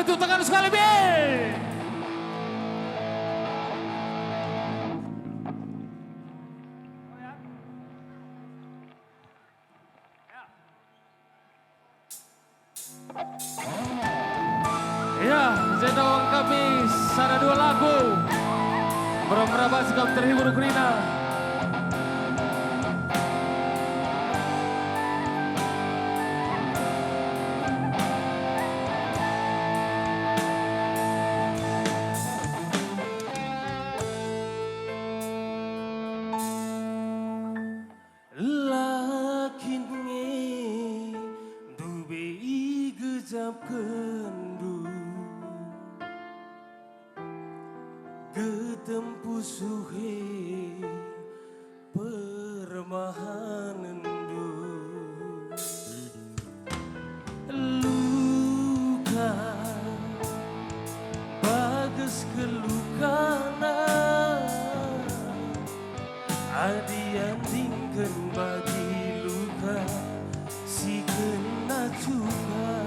Boleh tepuk tangan sekali, B. Ya, Zedong kami ada 2 lagu. Berapa sikap terhibur Krina. Lakin dube gejap kendu getempu suhe permahanendu luka bagus kelukana adiandingkan bagi luka si kena juga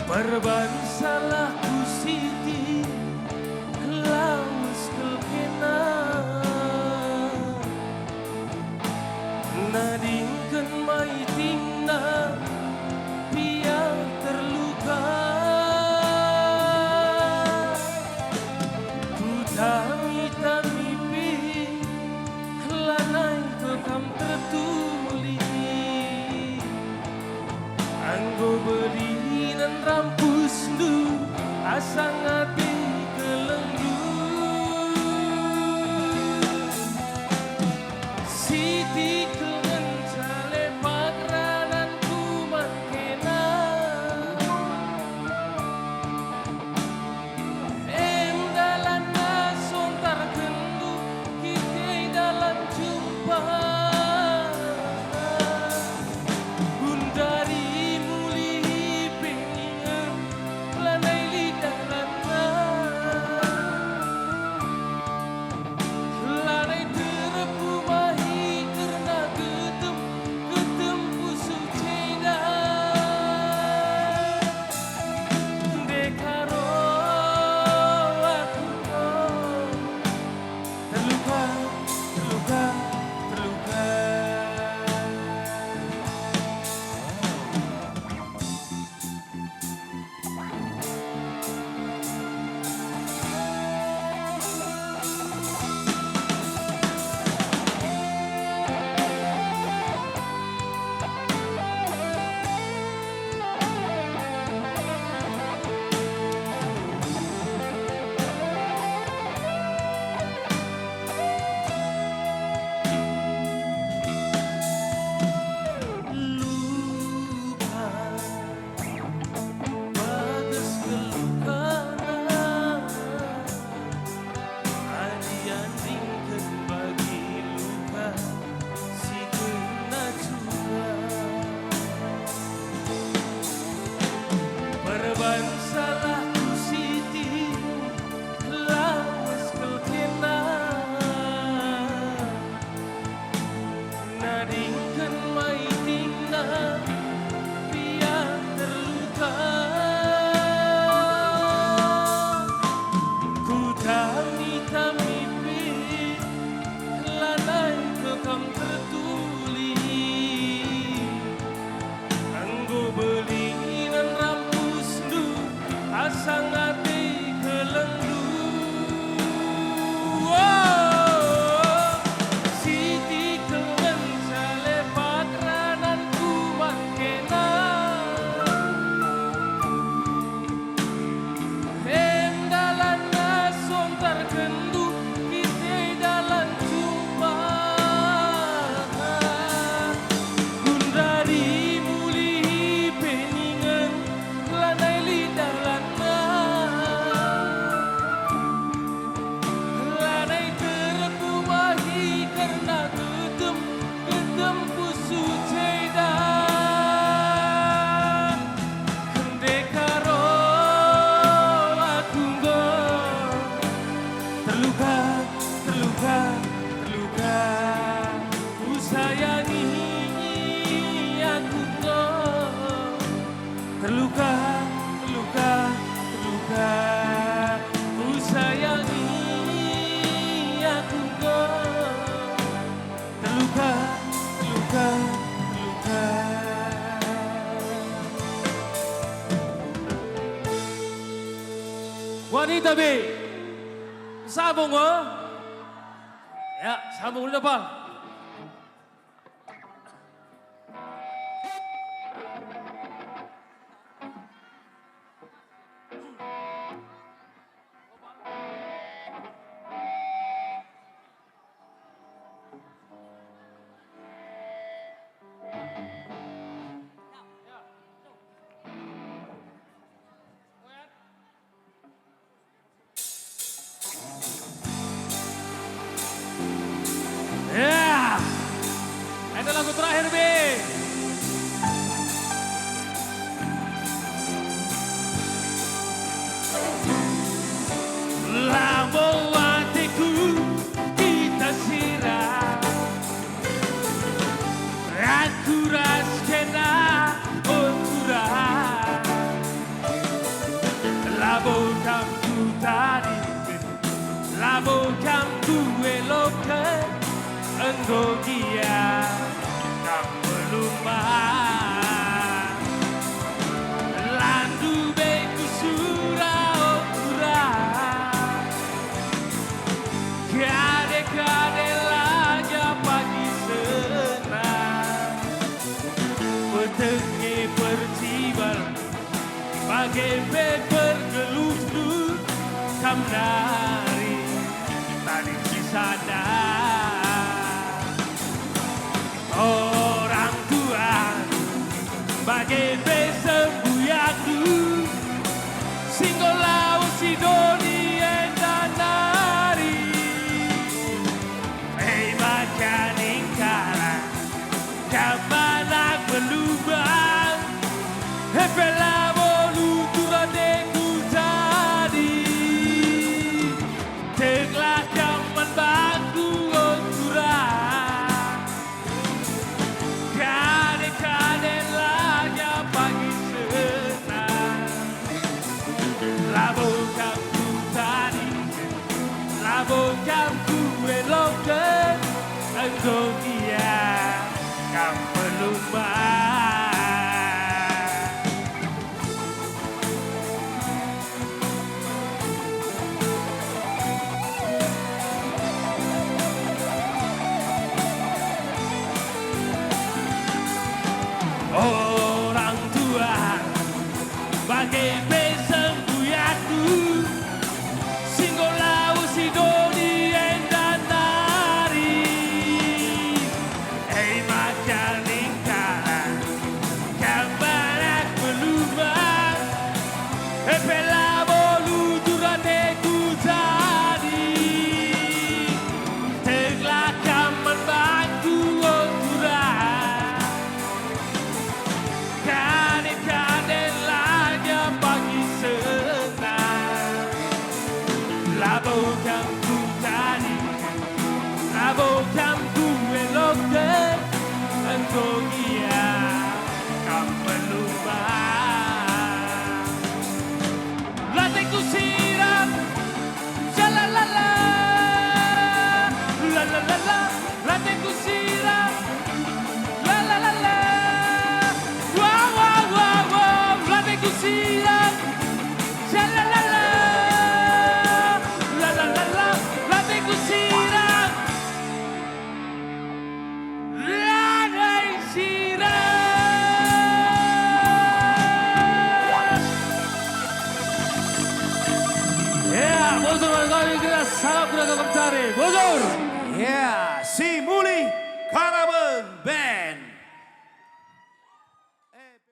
perban salahku siti lawas kelkena nadingkan maitingna biar terluka ku tami lanai bekam tertuli anggo berinan rampus du asang hati kelenggu siti kelengan sale pakrananku makena em dalam nasontar kendu kita dalam jumpa Gundari muli pengingan lanai lidah lanai terpu mahi karena getempu suceda dekaro aku terluka salahku siti lawas kelkena nadingkan maitingna biar terluka ku tami lanai bekam tertuli anggo belinan rampus du asang hati kelenggu siti kelengan sale pakrananku makena em dalam nasontar kendu kita dalam jumpa Gundari muli peningan lanai lidah lanai terpu mahi karena getempu suceda dekaro aku terluka ku sayangi aku kita, Bi. Sambung, oh. Ya, sambung di depan. Ya, ini lagu terakhir, Bi. Lamo hatiku kita siram, aku raskena ukuran. Lamo kamu tadi, lamo kamu elokkan. Engkau dia tak melumah, landu beku surau kurang, kade-kade laja pagi senang, petengi percibar, bagai bed bergelut-gelut, kamnari tadi sisada. Orang tua bagai besembuyaku, singgolau sidoni dan nari, makan ingkara kamanak berlubang, hepela bolu turadeku tadi, teglah kaman baku oturang. Kade-kade laja pagi senang, labo kamu tadi, labo kamu elokkan, engkau dia kamu pelumah. Orang tua bagai besembuyaku, singgolau sidoni dan nari, makan ingkara kamanak berlubang, pela bolu duradeku tadi, teglah kaman baku oturang. Kade-kade laja pagi senang, labo kamu tadi, labo kamu elokkan, engkau dia kamu melumah. Latihku siram, shalalala, lalalala, latihku siram, lalalala. Latihku siram, shalalala, lalalala, latihku siram, ladai siram. Ya, bosor kali kita sangat beragam cari, bosor. Ya, si Muli Karaben Band.